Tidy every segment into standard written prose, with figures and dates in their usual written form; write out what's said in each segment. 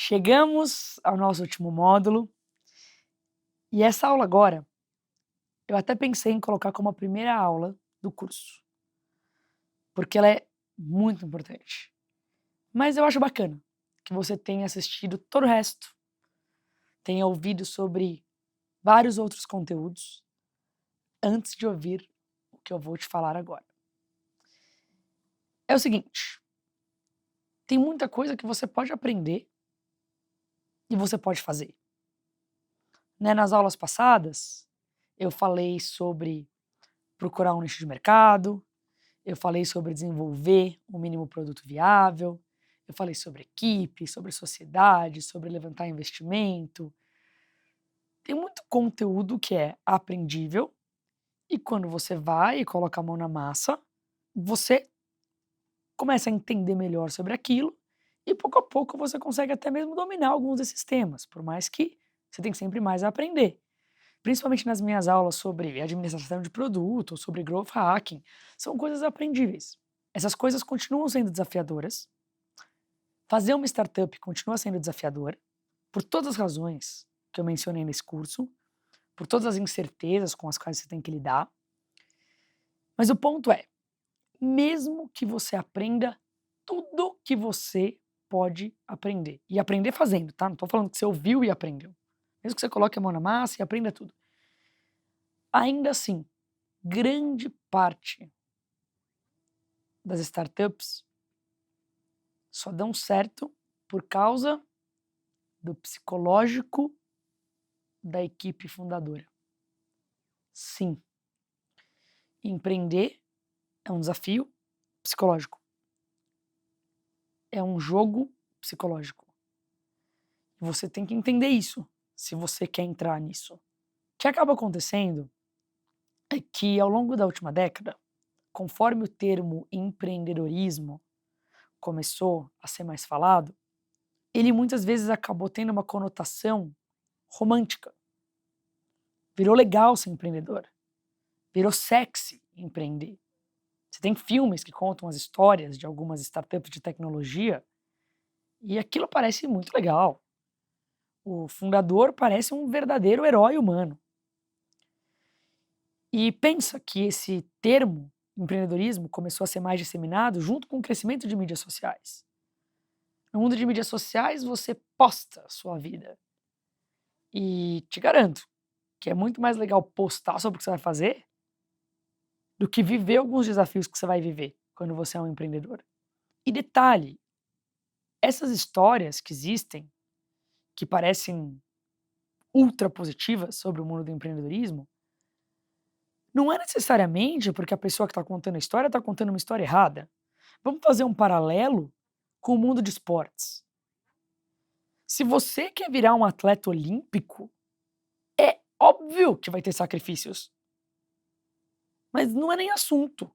Chegamos ao nosso último módulo e essa aula agora, eu até pensei em colocar como a primeira aula do curso, porque ela é muito importante. Mas eu acho bacana que você tenha assistido todo o resto, tenha ouvido sobre vários outros conteúdos antes de ouvir o que eu vou te falar agora. É o seguinte, tem muita coisa que você pode aprender e você pode fazer. Né, nas aulas passadas, eu falei sobre procurar um nicho de mercado, eu falei sobre desenvolver um mínimo produto viável, eu falei sobre equipe, sobre sociedade, sobre levantar investimento. Tem muito conteúdo que é aprendível e quando você vai e coloca a mão na massa, você começa a entender melhor sobre aquilo e pouco a pouco você consegue até mesmo dominar alguns desses temas, por mais que você tem sempre mais a aprender. Principalmente nas minhas aulas sobre administração de produto ou sobre growth hacking, são coisas aprendíveis. Essas coisas continuam sendo desafiadoras. Fazer uma startup continua sendo desafiador, por todas as razões que eu mencionei nesse curso, por todas as incertezas com as quais você tem que lidar. Mas o ponto é, mesmo que você aprenda tudo que você pode aprender, e aprender fazendo, tá? Não estou falando que você ouviu e aprendeu. Mesmo que você coloque a mão na massa e aprenda tudo. Ainda assim, grande parte das startups só dão certo por causa do psicológico da equipe fundadora. Sim, empreender é um desafio psicológico. É um jogo psicológico. E você tem que entender isso, se você quer entrar nisso. O que acaba acontecendo é que ao longo da última década, conforme o termo empreendedorismo começou a ser mais falado, ele muitas vezes acabou tendo uma conotação romântica. Virou legal ser empreendedor. Virou sexy empreender. Você tem filmes que contam as histórias de algumas startups de tecnologia e aquilo parece muito legal. O fundador parece um verdadeiro herói humano. E pensa que esse termo, empreendedorismo, começou a ser mais disseminado junto com o crescimento de mídias sociais. No mundo de mídias sociais, você posta a sua vida. E te garanto que é muito mais legal postar sobre o que você vai fazer do que viver alguns desafios que você vai viver quando você é um empreendedor. E detalhe, essas histórias que existem, que parecem ultra positivas sobre o mundo do empreendedorismo, não é necessariamente porque a pessoa que está contando a história está contando uma história errada. Vamos fazer um paralelo com o mundo de esportes. Se você quer virar um atleta olímpico, é óbvio que vai ter sacrifícios. Mas não é nem assunto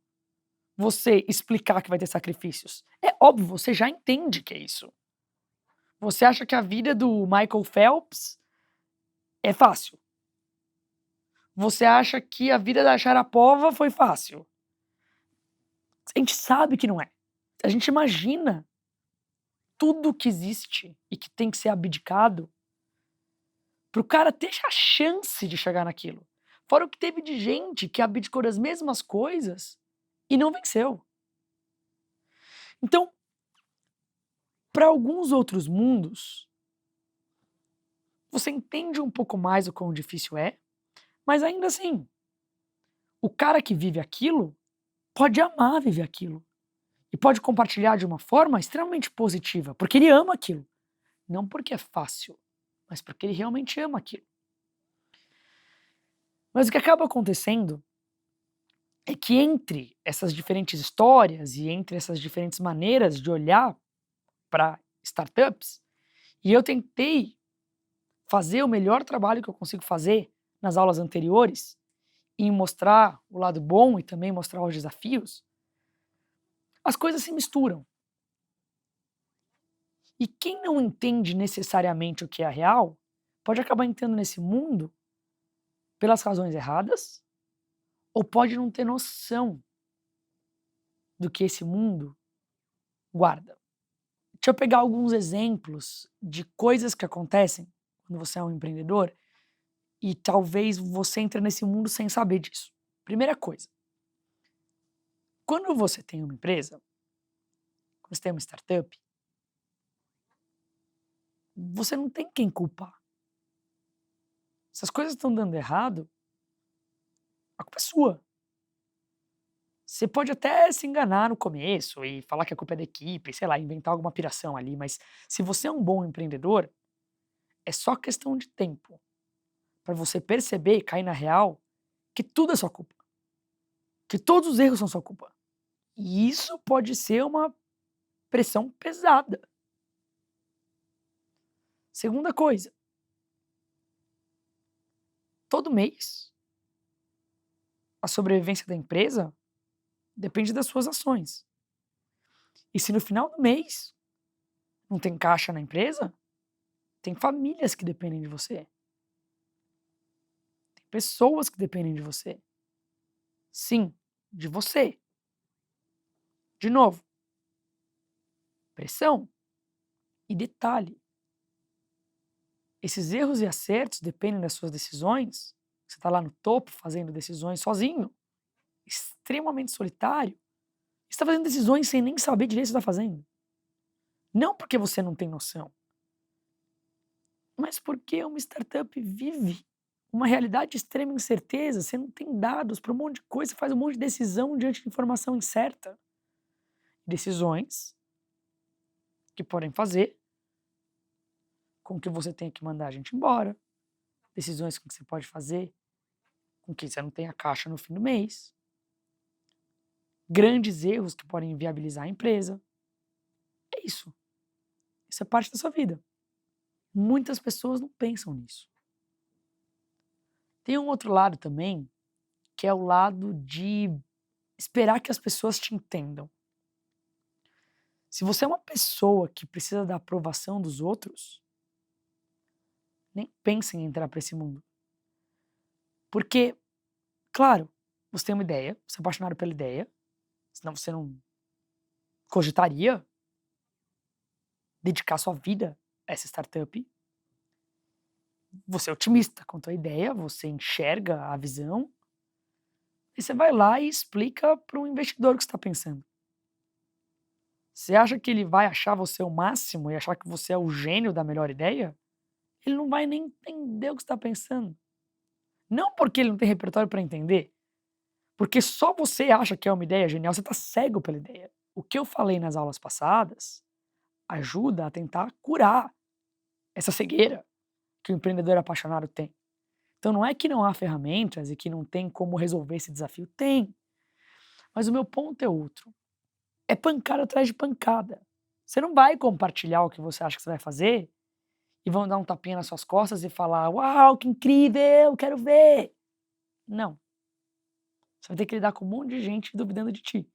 você explicar que vai ter sacrifícios. É óbvio, você já entende que é isso. Você acha que a vida do Michael Phelps é fácil? Você acha que a vida da Sharapova foi fácil? A gente sabe que não é. A gente imagina tudo que existe e que tem que ser abdicado para o cara ter a chance de chegar naquilo. Fora o que teve de gente que abdicou das mesmas coisas e não venceu. Então, para alguns outros mundos, você entende um pouco mais o quão difícil é, mas ainda assim, o cara que vive aquilo pode amar viver aquilo. E pode compartilhar de uma forma extremamente positiva, porque ele ama aquilo. Não porque é fácil, mas porque ele realmente ama aquilo. Mas o que acaba acontecendo é que entre essas diferentes histórias e entre essas diferentes maneiras de olhar para startups, e eu tentei fazer o melhor trabalho que eu consigo fazer nas aulas anteriores, em mostrar o lado bom e também mostrar os desafios, as coisas se misturam. E quem não entende necessariamente o que é real, pode acabar entrando nesse mundo pelas razões erradas, ou pode não ter noção do que esse mundo guarda. Deixa eu pegar alguns exemplos de coisas que acontecem quando você é um empreendedor e talvez você entre nesse mundo sem saber disso. Primeira coisa, quando você tem uma empresa, quando você tem uma startup, você não tem quem culpar. Se as coisas estão dando errado, a culpa é sua. Você pode até se enganar no começo e falar que a culpa é da equipe, sei lá, inventar alguma piração ali, mas se você é um bom empreendedor, é só questão de tempo para você perceber e cair na real que tudo é sua culpa, que todos os erros são sua culpa. E isso pode ser uma pressão pesada. Segunda coisa, todo mês a sobrevivência da empresa depende das suas ações. E se no final do mês não tem caixa na empresa, tem famílias que dependem de você. Tem pessoas que dependem de você. Sim, de você. De novo, pressão. E detalhe, esses erros e acertos dependem das suas decisões. Você está lá no topo fazendo decisões sozinho, extremamente solitário. Você está fazendo decisões sem nem saber direito o que está fazendo. Não porque você não tem noção, mas porque uma startup vive uma realidade de extrema incerteza. Você não tem dados para um monte de coisa, você faz um monte de decisão diante de informação incerta. Decisões que podem fazer com que você tenha que mandar a gente embora. Decisões que você pode fazer com que você não tenha caixa no fim do mês. Grandes erros que podem inviabilizar a empresa. É isso. Isso é parte da sua vida. Muitas pessoas não pensam nisso. Tem um outro lado também, que é o lado de esperar que as pessoas te entendam. Se você é uma pessoa que precisa da aprovação dos outros, nem pense em entrar para esse mundo. Porque, claro, você tem uma ideia, você é apaixonado pela ideia, senão você não cogitaria dedicar sua vida a essa startup. Você é otimista quanto à ideia, você enxerga a visão, e você vai lá e explica para um investidor o que você está pensando. Você acha que ele vai achar você o máximo e achar que você é o gênio da melhor ideia? Ele não vai nem entender o que você está pensando. Não porque ele não tem repertório para entender, porque só você acha que é uma ideia genial, você está cego pela ideia. O que eu falei nas aulas passadas ajuda a tentar curar essa cegueira que o empreendedor apaixonado tem. Então não é que não há ferramentas e que não tem como resolver esse desafio, tem. Mas o meu ponto é outro. É pancada atrás de pancada. Você não vai compartilhar o que você acha que você vai fazer e vão dar um tapinha nas suas costas e falar: "Uau, que incrível, quero ver". Não. Você vai ter que lidar com um monte de gente duvidando de ti.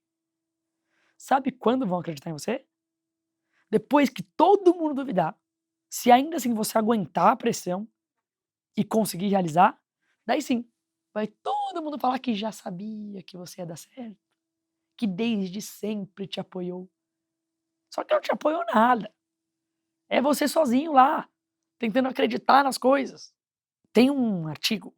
Sabe quando vão acreditar em você? Depois que todo mundo duvidar, se ainda assim você aguentar a pressão e conseguir realizar, daí sim, vai todo mundo falar que já sabia que você ia dar certo, que desde sempre te apoiou. Só que não te apoiou nada. É você sozinho lá, tentando acreditar nas coisas. Tem um artigo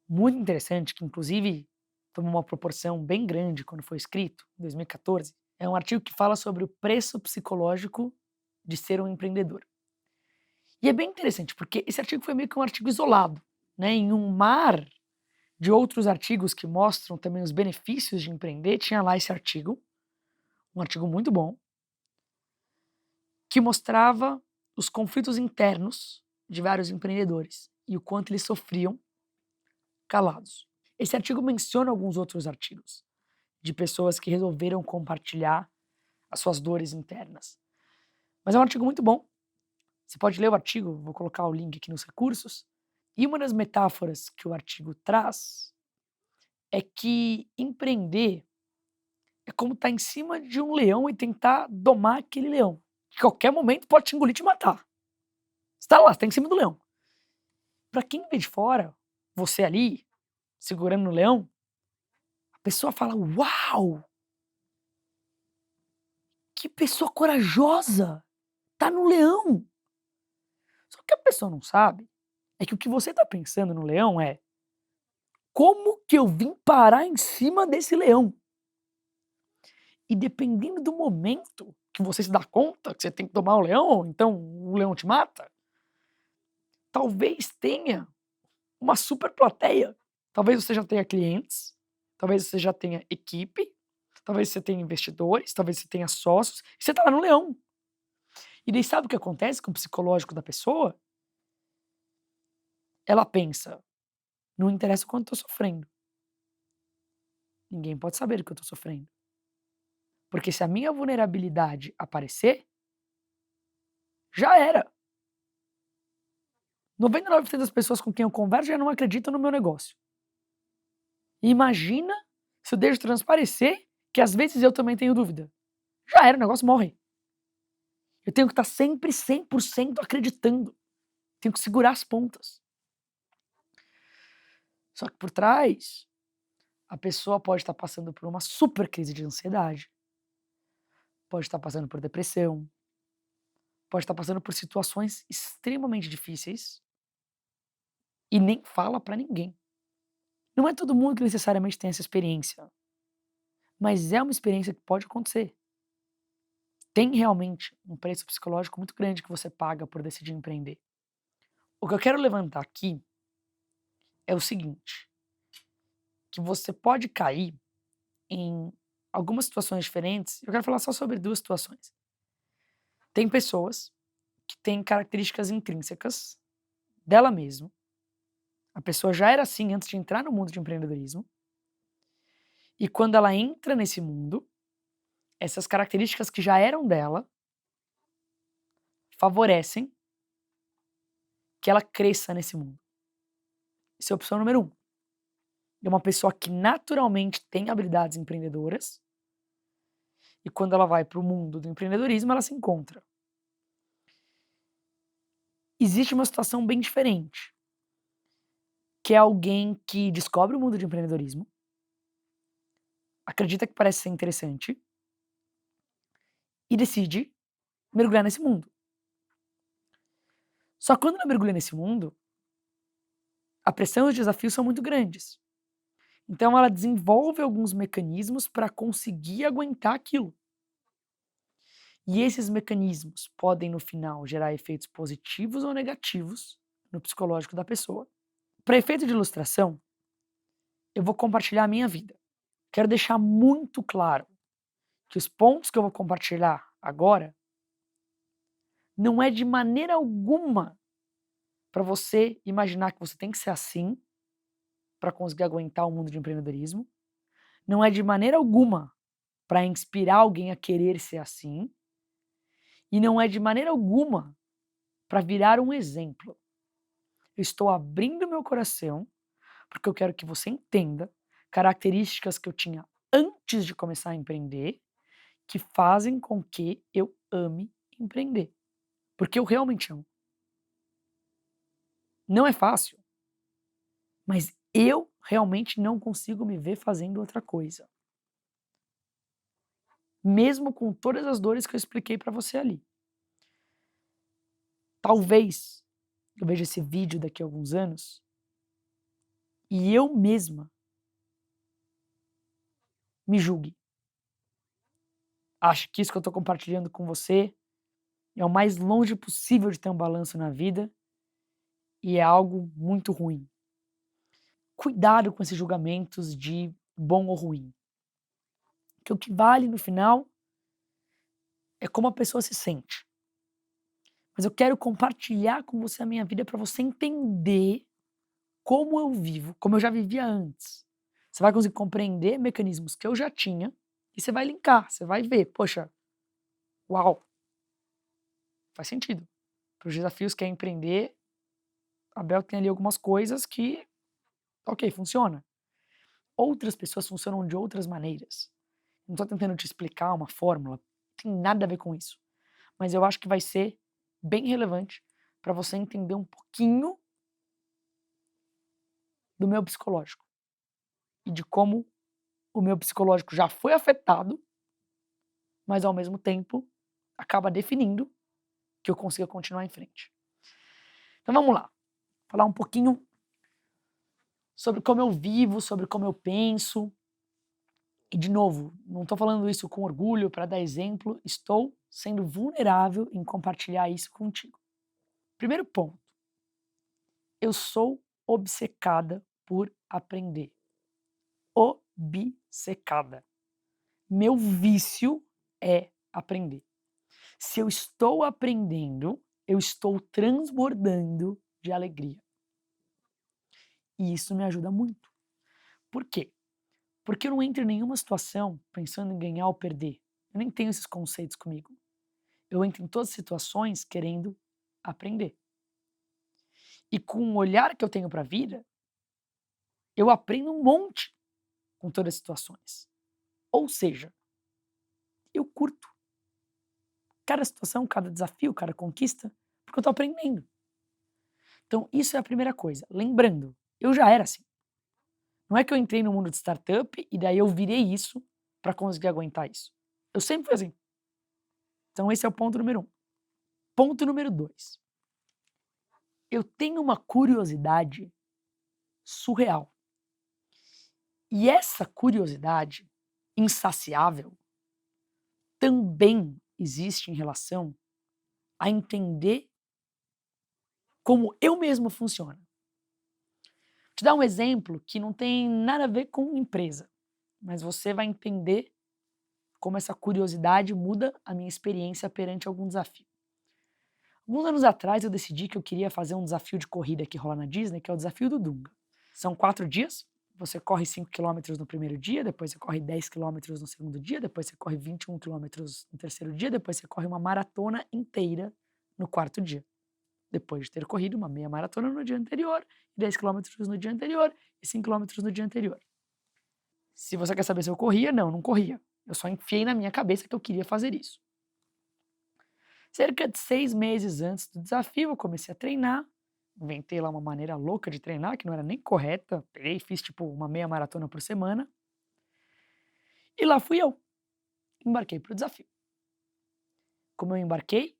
muito interessante que inclusive tomou uma proporção bem grande quando foi escrito, em 2014. É um artigo que fala sobre o preço psicológico de ser um empreendedor. E é bem interessante, porque esse artigo foi meio que um artigo isolado, né, em um mar de outros artigos que mostram também os benefícios de empreender, tinha lá esse artigo, um artigo muito bom, que mostrava os conflitos internos de vários empreendedores e o quanto eles sofriam calados. Esse artigo menciona alguns outros artigos de pessoas que resolveram compartilhar as suas dores internas. Mas é um artigo muito bom. Você pode ler o artigo, vou colocar o link aqui nos recursos. E uma das metáforas que o artigo traz é que empreender é como estar em cima de um leão e tentar domar aquele leão. Que qualquer momento pode te engolir e te matar. Você está lá, você está em cima do leão. Para quem vê de fora, você ali, segurando no leão, a pessoa fala: "Uau! Que pessoa corajosa! Tá no leão. Só que a pessoa não sabe é que o que você tá pensando no leão é: como que eu vim parar em cima desse leão? E dependendo do momento que você se dá conta que você tem que tomar o leão, ou então o leão te mata, talvez tenha uma super plateia. Talvez você já tenha clientes, talvez você já tenha equipe, talvez você tenha investidores, talvez você tenha sócios, e você tá lá no leão. E daí sabe o que acontece com o psicológico da pessoa? Ela pensa: não interessa o quanto eu tô sofrendo. Ninguém pode saber o que eu tô sofrendo. Porque se a minha vulnerabilidade aparecer, já era. 99% das pessoas com quem eu converso já não acreditam no meu negócio. E imagina se eu deixo transparecer que às vezes eu também tenho dúvida. Já era, o negócio morre. Eu tenho que estar sempre 100% acreditando. Tenho que segurar as pontas. Só que por trás, a pessoa pode estar passando por uma super crise de ansiedade, pode estar passando por depressão, pode estar passando por situações extremamente difíceis e nem fala pra ninguém. Não é todo mundo que necessariamente tem essa experiência, mas é uma experiência que pode acontecer. Tem realmente um preço psicológico muito grande que você paga por decidir empreender. O que eu quero levantar aqui é o seguinte, que você pode cair em algumas situações diferentes. Eu quero falar só sobre 2 situações. Tem pessoas que têm características intrínsecas dela mesma. A pessoa já era assim antes de entrar no mundo de empreendedorismo. E quando ela entra nesse mundo, essas características que já eram dela favorecem que ela cresça nesse mundo. Isso é a opção número 1. É uma pessoa que naturalmente tem habilidades empreendedoras e quando ela vai para o mundo do empreendedorismo, ela se encontra. Existe uma situação bem diferente, que é alguém que descobre o mundo de empreendedorismo, acredita que parece ser interessante e decide mergulhar nesse mundo. Só que quando ela mergulha nesse mundo, a pressão e os desafios são muito grandes. Então ela desenvolve alguns mecanismos para conseguir aguentar aquilo. E esses mecanismos podem, no final, gerar efeitos positivos ou negativos no psicológico da pessoa. Para efeito de ilustração, eu vou compartilhar a minha vida. Quero deixar muito claro que os pontos que eu vou compartilhar agora não é de maneira alguma para você imaginar que você tem que ser assim para conseguir aguentar o mundo de empreendedorismo. Não é de maneira alguma para inspirar alguém a querer ser assim. E não é de maneira alguma para virar um exemplo. Eu estou abrindo meu coração porque eu quero que você entenda características que eu tinha antes de começar a empreender que fazem com que eu ame empreender. Porque eu realmente amo. Não é fácil, mas eu realmente não consigo me ver fazendo outra coisa. Mesmo com todas as dores que eu expliquei para você ali. Talvez eu veja esse vídeo daqui a alguns anos e eu mesma me julgue. Acho que isso que eu estou compartilhando com você é o mais longe possível de ter um balanço na vida e é algo muito ruim. Cuidado com esses julgamentos de bom ou ruim. Porque o que vale no final é como a pessoa se sente. Mas eu quero compartilhar com você a minha vida para você entender como eu vivo, como eu já vivia antes. Você vai conseguir compreender mecanismos que eu já tinha e você vai linkar, você vai ver, poxa, uau, faz sentido. Para os desafios que é empreender, a Bel tem ali algumas coisas que, ok, funciona. Outras pessoas funcionam de outras maneiras. Não estou tentando te explicar uma fórmula, não tem nada a ver com isso. Mas eu acho que vai ser bem relevante para você entender um pouquinho do meu psicológico e de como o meu psicológico já foi afetado, mas ao mesmo tempo acaba definindo que eu consiga continuar em frente. Então vamos lá, falar um pouquinho sobre como eu vivo, sobre como eu penso. E de novo, não estou falando isso com orgulho para dar exemplo, estou sendo vulnerável em compartilhar isso contigo. Primeiro ponto, eu sou obcecada por aprender. Obcecada. Meu vício é aprender. Se eu estou aprendendo, eu estou transbordando de alegria. E isso me ajuda muito. Por quê? Porque eu não entro em nenhuma situação pensando em ganhar ou perder. Eu nem tenho esses conceitos comigo. Eu entro em todas as situações querendo aprender. E com o olhar que eu tenho para a vida, eu aprendo um monte com todas as situações. Ou seja, eu curto cada situação, cada desafio, cada conquista, porque eu estou aprendendo. Então, isso é a primeira coisa. Lembrando, eu já era assim. Não é que eu entrei no mundo de startup e daí eu virei isso para conseguir aguentar isso. Eu sempre fui assim. Então, esse é o ponto número 1. Ponto número 2. Eu tenho uma curiosidade surreal. E essa curiosidade insaciável também existe em relação a entender como eu mesmo funciono. Vou te dar um exemplo que não tem nada a ver com empresa, mas você vai entender como essa curiosidade muda a minha experiência perante algum desafio. Alguns anos atrás eu decidi que eu queria fazer um desafio de corrida que rola na Disney, que é o desafio do Dunga. São 4 dias, você corre 5 quilômetros no primeiro dia, depois você corre 10 quilômetros no segundo dia, depois você corre 21 quilômetros no terceiro dia, depois você corre uma maratona inteira no quarto dia. Depois de ter corrido uma meia maratona no dia anterior, 10 quilômetros no dia anterior e 5 quilômetros no dia anterior. Se você quer saber se eu corria, não corria. Eu só enfiei na minha cabeça que eu queria fazer isso. Cerca de 6 meses antes do desafio, eu comecei a treinar. Inventei lá uma maneira louca de treinar, que não era nem correta. Peguei e fiz tipo uma meia maratona por semana. E lá fui eu. Embarquei para o desafio. Como eu embarquei?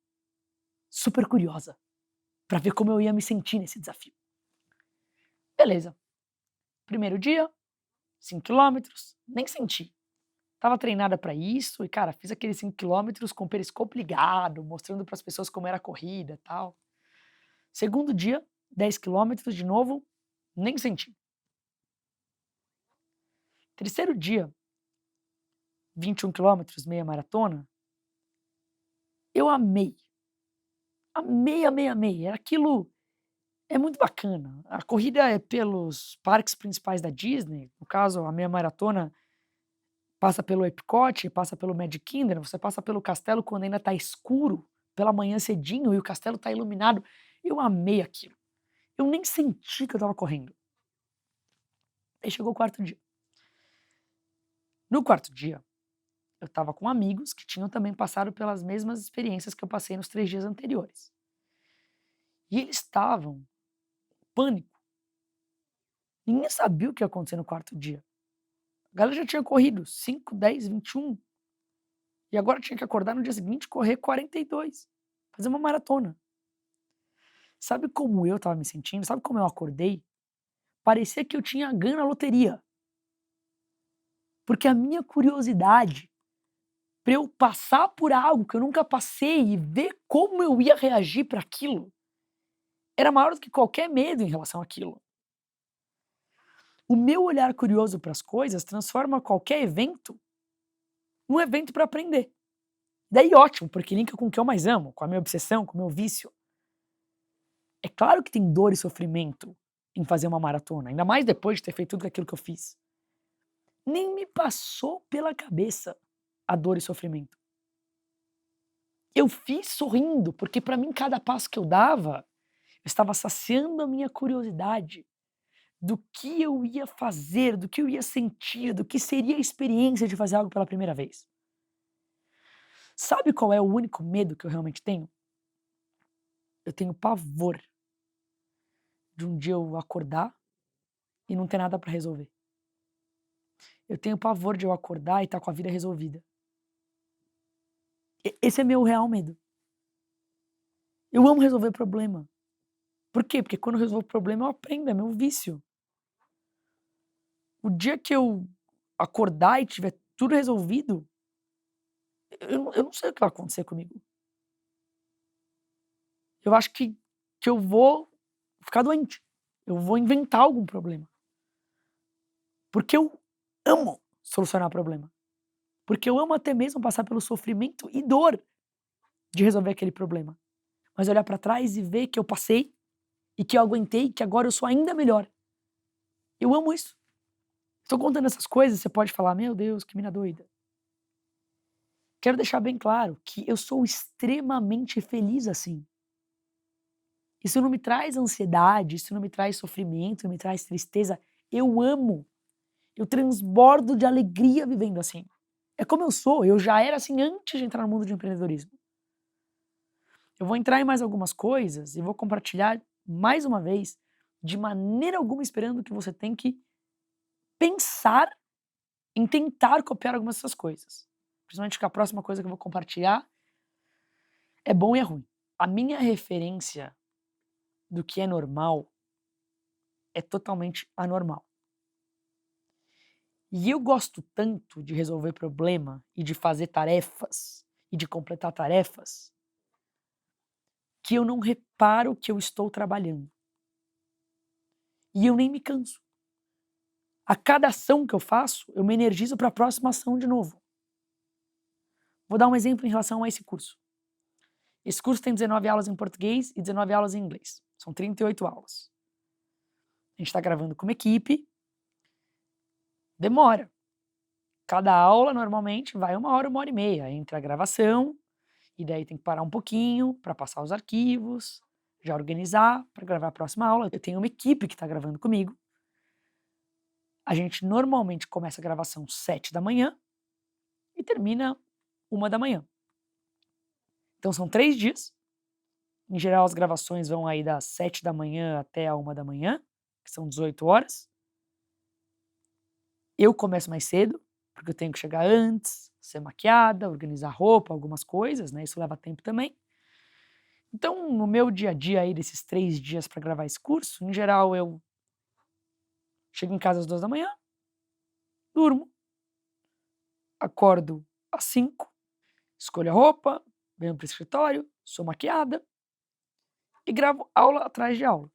Super curiosa. Para ver como eu ia me sentir nesse desafio. Beleza. Primeiro dia, 5 quilômetros, nem senti. Tava treinada para isso e, cara, fiz aqueles 5 quilômetros com o periscope ligado, mostrando para as pessoas como era a corrida e tal. Segundo dia, 10 quilômetros de novo, nem senti. Terceiro dia, 21 quilômetros, meia maratona, eu amei. Amei, amei, amei. Aquilo é muito bacana. A corrida é pelos parques principais da Disney, no caso, a meia maratona passa pelo Epcot, passa pelo Magic Kingdom, você passa pelo castelo quando ainda tá escuro, pela manhã cedinho e o castelo tá iluminado. Eu amei aquilo. Eu nem senti que eu estava correndo. Aí chegou o quarto dia. No quarto dia, eu estava com amigos que tinham também passado pelas mesmas experiências que eu passei nos 3 dias anteriores. E eles estavam em pânico. Ninguém sabia o que ia acontecer no quarto dia. A galera já tinha corrido 5, 10, 21. E agora tinha que acordar no dia seguinte e correr 42. Fazer uma maratona. Sabe como eu estava me sentindo? Sabe como eu acordei? Parecia que eu tinha ganho na loteria. Porque a minha curiosidade para eu passar por algo que eu nunca passei e ver como eu ia reagir para aquilo era maior do que qualquer medo em relação àquilo. O meu olhar curioso para as coisas transforma qualquer evento num evento para aprender. Daí ótimo, porque linka com o que eu mais amo, com a minha obsessão, com o meu vício. É claro que tem dor e sofrimento em fazer uma maratona, ainda mais depois de ter feito tudo aquilo que eu fiz. Nem me passou pela cabeça a dor e sofrimento. Eu fiz sorrindo, porque para mim cada passo que eu dava, eu estava saciando a minha curiosidade do que eu ia fazer, do que eu ia sentir, do que seria a experiência de fazer algo pela primeira vez. Sabe qual é o único medo que eu realmente tenho? Eu tenho pavor de um dia eu acordar e não ter nada para resolver. Eu tenho pavor de eu acordar e estar com a vida resolvida. Esse é meu real medo. Eu amo resolver problema. Por quê? Porque quando eu resolvo problema eu aprendo, é meu vício. O dia que eu acordar e tiver tudo resolvido, eu não sei o que vai acontecer comigo. Eu acho que eu vou ficar doente. Eu vou inventar algum problema. Porque eu amo solucionar problema. Porque eu amo até mesmo passar pelo sofrimento e dor de resolver aquele problema. Mas olhar pra trás e ver que eu passei e que eu aguentei, que agora eu sou ainda melhor. Eu amo isso. Estou contando essas coisas, você pode falar: "Meu Deus, que mina doida". Quero deixar bem claro que eu sou extremamente feliz assim. Isso não me traz ansiedade, isso não me traz sofrimento, não me traz tristeza. Eu amo. Eu transbordo de alegria vivendo assim. É como eu sou, eu já era assim antes de entrar no mundo de empreendedorismo. Eu vou entrar em mais algumas coisas e vou compartilhar mais uma vez, de maneira alguma esperando que você tenha que pensar em tentar copiar algumas dessas coisas. Principalmente que a próxima coisa que eu vou compartilhar é bom e é ruim. A minha referência do que é normal é totalmente anormal. E eu gosto tanto de resolver problema e de fazer tarefas e de completar tarefas que eu não reparo que eu estou trabalhando. E eu nem me canso. A cada ação que eu faço, eu me energizo para a próxima ação de novo. Vou dar um exemplo em relação a esse curso. Esse curso tem 19 aulas em português e 19 aulas em inglês. São 38 aulas. A gente está gravando como equipe. Demora. Cada aula normalmente vai 1 hora e meia entre a gravação e daí tem que parar um pouquinho para passar os arquivos, já organizar para gravar a próxima aula. Eu tenho uma equipe que está gravando comigo. A gente normalmente começa a gravação 7 da manhã e termina 1 da manhã. Então são 3 dias. Em geral as gravações vão aí das 7 da manhã até a 1 da manhã, que são 18 horas. Eu começo mais cedo, porque eu tenho que chegar antes, ser maquiada, organizar roupa, algumas coisas, né, isso leva tempo também. Então, no meu dia a dia aí desses 3 dias para gravar esse curso, em geral eu chego em casa às 2 da manhã, durmo, acordo às 5, escolho a roupa, venho para o escritório, sou maquiada e gravo aula atrás de aula.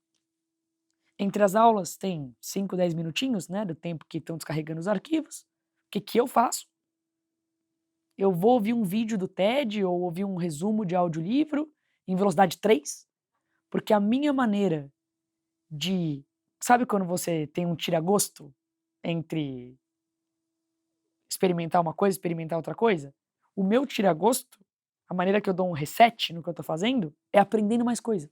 Entre as aulas tem 5, 10 minutinhos, né, do tempo que estão descarregando os arquivos. O que eu faço? Eu vou ouvir um vídeo do TED ou ouvir um resumo de audiolivro em velocidade 3, porque a minha maneira de, sabe quando você tem um tira-gosto entre experimentar uma coisa e experimentar outra coisa? O meu tira-gosto, a maneira que eu dou um reset no que eu estou fazendo, é aprendendo mais coisa.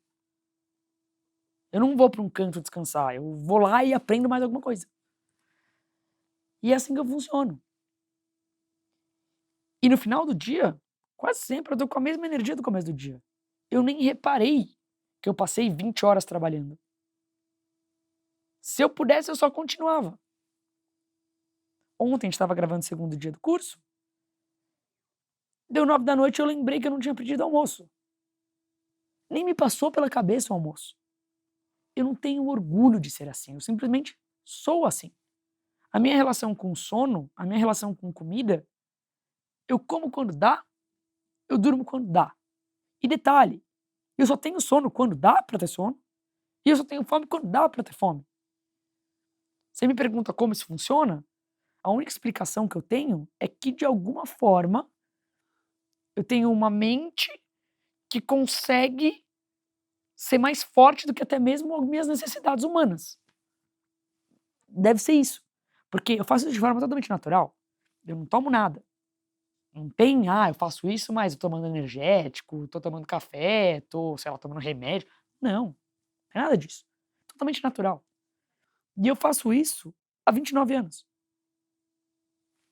Eu não vou para um canto descansar, eu vou lá e aprendo mais alguma coisa. E é assim que eu funciono. E no final do dia, quase sempre eu tô com a mesma energia do começo do dia. Eu nem reparei que eu passei 20 horas trabalhando. Se eu pudesse, eu só continuava. Ontem a gente estava gravando o segundo dia do curso, deu 9 da noite e eu lembrei que eu não tinha pedido almoço. Nem me passou pela cabeça o almoço. Eu não tenho orgulho de ser assim, eu simplesmente sou assim. A minha relação com sono, a minha relação com comida, eu como quando dá, eu durmo quando dá. E detalhe, eu só tenho sono quando dá pra ter sono, e eu só tenho fome quando dá pra ter fome. Você me pergunta como isso funciona? A única explicação que eu tenho é que, de alguma forma, eu tenho uma mente que consegue ser mais forte do que até mesmo as minhas necessidades humanas. Deve ser isso. Porque eu faço isso de forma totalmente natural. Eu não tomo nada. Não tem, eu faço isso, mas eu tô tomando energético, tô tomando café, tô, sei lá, tomando remédio. Não, não é nada disso. Totalmente natural. E eu faço isso há 29 anos.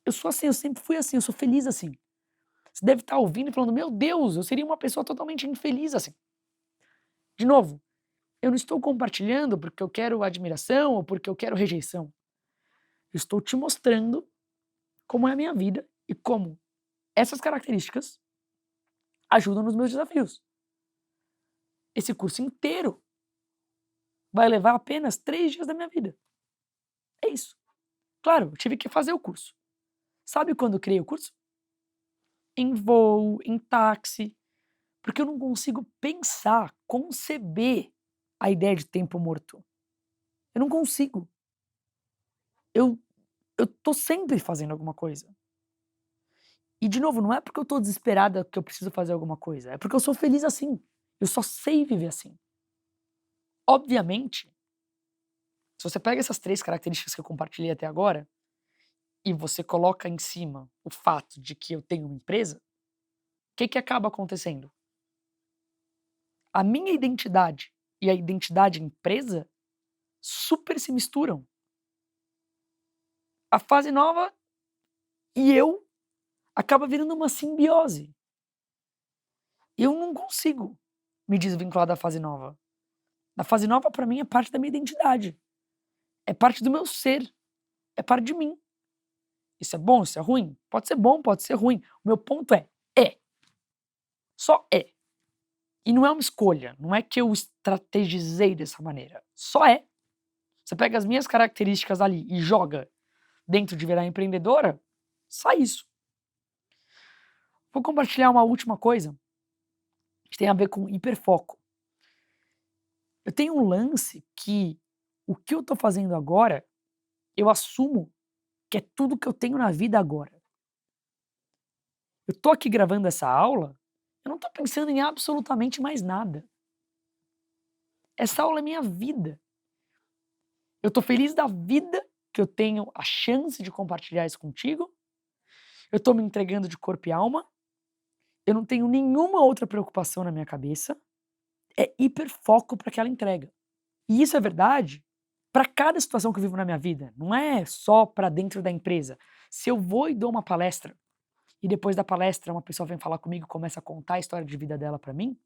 Eu sou assim, eu sempre fui assim, eu sou feliz assim. Você deve estar ouvindo e falando: "Meu Deus, eu seria uma pessoa totalmente infeliz assim". De novo, eu não estou compartilhando porque eu quero admiração ou porque eu quero rejeição. Eu estou te mostrando como é a minha vida e como essas características ajudam nos meus desafios. Esse curso inteiro vai levar apenas 3 dias da minha vida. É isso. Claro, eu tive que fazer o curso. Sabe quando eu criei o curso? Em voo, em táxi, porque eu não consigo pensar, conceber a ideia de tempo morto. Eu não consigo. Eu eu tô sempre fazendo alguma coisa. E de novo, não é porque eu tô desesperada que eu preciso fazer alguma coisa, é porque eu sou feliz assim. Eu só sei viver assim. Obviamente, se você pega essas 3 características que eu compartilhei até agora, e você coloca em cima o fato de que eu tenho uma empresa, o que acaba acontecendo? A minha identidade e a identidade empresa super se misturam. A fase nova e eu acaba virando uma simbiose. Eu não consigo me desvincular da fase nova. A fase nova para mim é parte da minha identidade, é parte do meu ser, é parte de mim. Isso é bom, isso é ruim? Pode ser bom, pode ser ruim. O meu ponto é. Só é. E não é uma escolha, não é que eu estrategizei dessa maneira, só é. Você pega as minhas características ali e joga dentro de virar empreendedora, só isso. Vou compartilhar uma última coisa que tem a ver com hiperfoco. Eu tenho um lance que o que eu tô fazendo agora, eu assumo que é tudo que eu tenho na vida agora. Eu tô aqui gravando essa aula, eu não tô pensando em absolutamente mais nada. Essa aula é minha vida. Eu tô feliz da vida que eu tenho a chance de compartilhar isso contigo. Eu tô me entregando de corpo e alma. Eu não tenho nenhuma outra preocupação na minha cabeça. É hiperfoco para aquela entrega. E isso é verdade para cada situação que eu vivo na minha vida. Não é só para dentro da empresa. Se eu vou e dou uma palestra e depois da palestra uma pessoa vem falar comigo e começa a contar a história de vida dela para mim,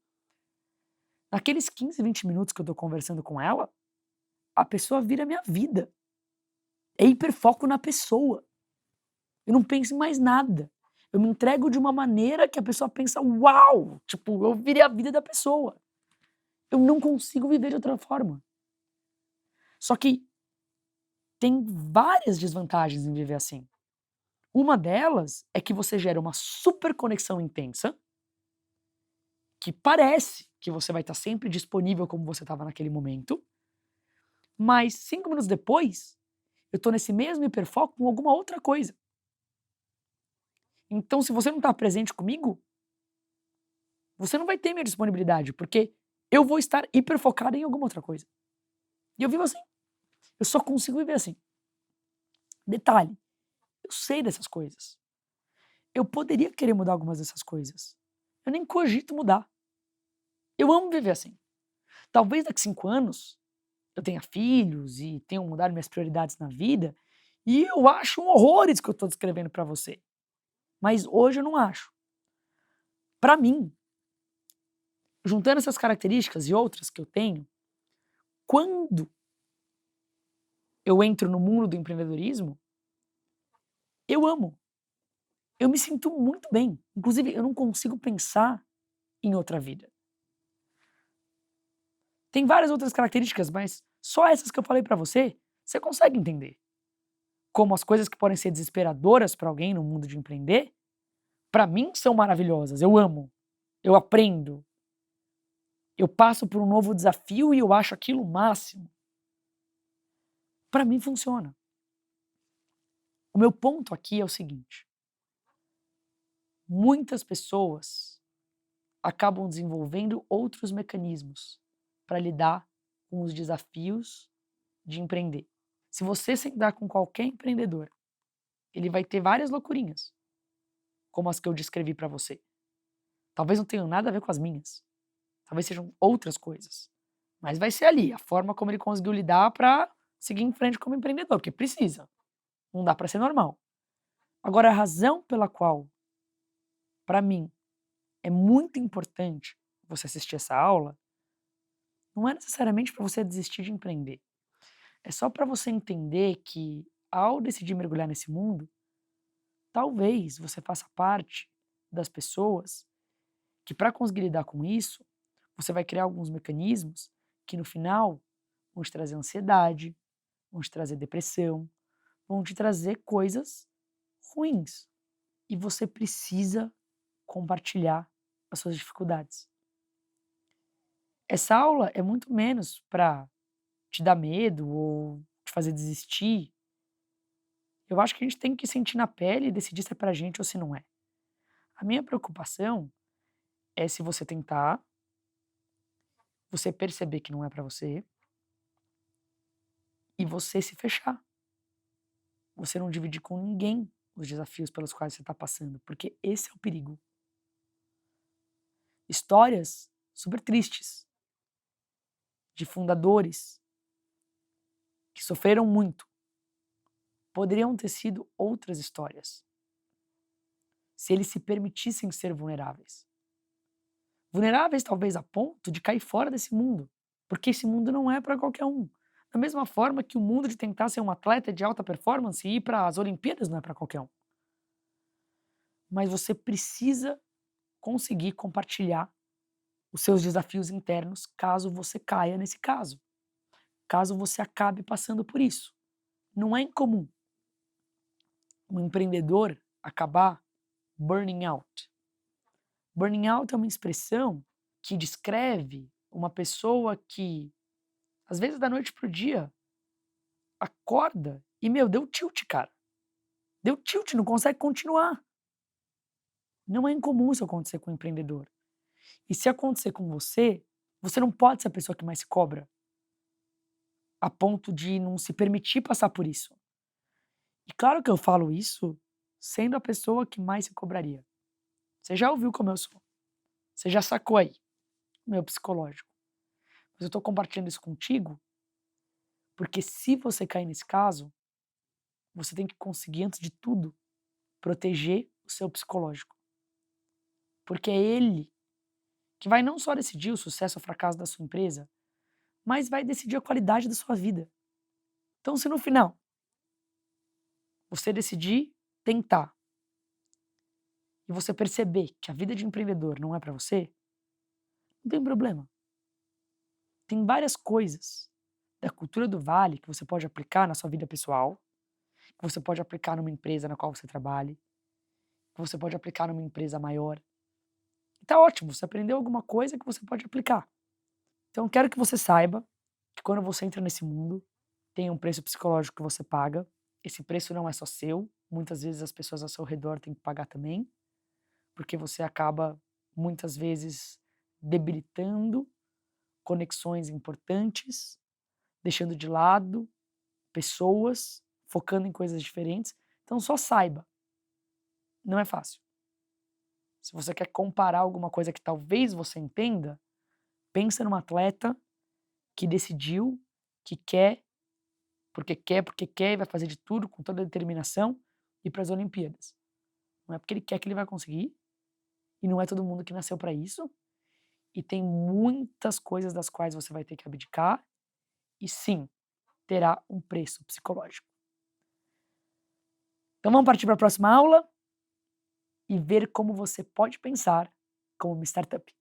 naqueles 15, 20 minutos que eu tô conversando com ela, a pessoa vira minha vida. É hiperfoco na pessoa. Eu não penso em mais nada. Eu me entrego de uma maneira que a pessoa pensa: "Uau!", tipo, eu virei a vida da pessoa. Eu não consigo viver de outra forma. Só que tem várias desvantagens em viver assim. Uma delas é que você gera uma super conexão intensa, que parece que você vai estar sempre disponível como você estava naquele momento, mas 5 minutos depois, eu estou nesse mesmo hiperfoco com alguma outra coisa. Então, se você não está presente comigo, você não vai ter minha disponibilidade, porque eu vou estar hiperfocado em alguma outra coisa. E eu vivo assim. Eu só consigo viver assim. Detalhe, eu sei dessas coisas. Eu poderia querer mudar algumas dessas coisas. Eu nem cogito mudar. Eu amo viver assim. Talvez daqui 5 anos eu tenha filhos e tenham mudado minhas prioridades na vida, e eu acho um horror isso que eu estou descrevendo para você. Mas hoje eu não acho. Para mim, juntando essas características e outras que eu tenho, quando eu entro no mundo do empreendedorismo, eu amo. Eu me sinto muito bem. Inclusive, eu não consigo pensar em outra vida. Tem várias outras características, mas só essas que eu falei pra você, você consegue entender. Como as coisas que podem ser desesperadoras para alguém no mundo de empreender, para mim são maravilhosas. Eu amo. Eu aprendo. Eu passo por um novo desafio e eu acho aquilo o máximo. Para mim funciona. O meu ponto aqui é o seguinte: muitas pessoas acabam desenvolvendo outros mecanismos para lidar com os desafios de empreender. Se você sentar com qualquer empreendedor, ele vai ter várias loucurinhas, como as que eu descrevi para você. Talvez não tenham nada a ver com as minhas. Talvez sejam outras coisas. Mas vai ser ali, a forma como ele conseguiu lidar para seguir em frente como empreendedor, porque precisa. Não dá para ser normal. Agora, a razão pela qual, para mim, é muito importante você assistir essa aula, não é necessariamente para você desistir de empreender. É só para você entender que, ao decidir mergulhar nesse mundo, talvez você faça parte das pessoas que para conseguir lidar com isso, você vai criar alguns mecanismos que no final vão te trazer ansiedade, vão te trazer depressão, vão te trazer coisas ruins. E você precisa compartilhar as suas dificuldades. Essa aula é muito menos para te dar medo ou te fazer desistir. Eu acho que a gente tem que sentir na pele e decidir se é pra gente ou se não é. A minha preocupação é se você tentar, você perceber que não é pra você e você se fechar. Você não dividir com ninguém os desafios pelos quais você está passando, porque esse é o perigo. Histórias super tristes de fundadores que sofreram muito poderiam ter sido outras histórias se eles se permitissem ser vulneráveis. Vulneráveis talvez a ponto de cair fora desse mundo, porque esse mundo não é para qualquer um. Da mesma forma que o mundo de tentar ser um atleta de alta performance e ir para as Olimpíadas não é para qualquer um. Mas você precisa conseguir compartilhar os seus desafios internos caso você caia nesse caso. Caso você acabe passando por isso. Não é incomum um empreendedor acabar burning out. Burning out é uma expressão que descreve uma pessoa que, às vezes, da noite pro dia, acorda e, deu tilt, cara. Deu tilt, não consegue continuar. Não é incomum isso acontecer com um empreendedor. E se acontecer com você, você não pode ser a pessoa que mais se cobra, a ponto de não se permitir passar por isso. E claro que eu falo isso sendo a pessoa que mais se cobraria. Você já ouviu como eu sou. Você já sacou aí o meu psicológico. Mas eu tô compartilhando isso contigo porque se você cair nesse caso, você tem que conseguir, antes de tudo, proteger o seu psicológico. Porque é ele que vai não só decidir o sucesso ou fracasso da sua empresa, mas vai decidir a qualidade da sua vida. Então, se no final você decidir tentar e você perceber que a vida de empreendedor não é para você, não tem problema. Tem várias coisas da cultura do Vale que você pode aplicar na sua vida pessoal, que você pode aplicar numa empresa na qual você trabalhe, que você pode aplicar numa empresa maior. E tá ótimo, você aprendeu alguma coisa que você pode aplicar. Então, eu quero que você saiba que quando você entra nesse mundo, tem um preço psicológico que você paga. Esse preço não é só seu, muitas vezes as pessoas ao seu redor têm que pagar também, porque você acaba, muitas vezes, debilitando conexões importantes, deixando de lado pessoas, focando em coisas diferentes. Então, só saiba, não é fácil. Se você quer comparar alguma coisa que talvez você entenda, pensa num atleta que decidiu que porque quer e vai fazer de tudo com toda a determinação ir para as Olimpíadas. Não é porque ele quer que ele vai conseguir, e não é todo mundo que nasceu para isso, e tem muitas coisas das quais você vai ter que abdicar, e sim, terá um preço psicológico. Então vamos partir para a próxima aula e ver como você pode pensar como uma startup.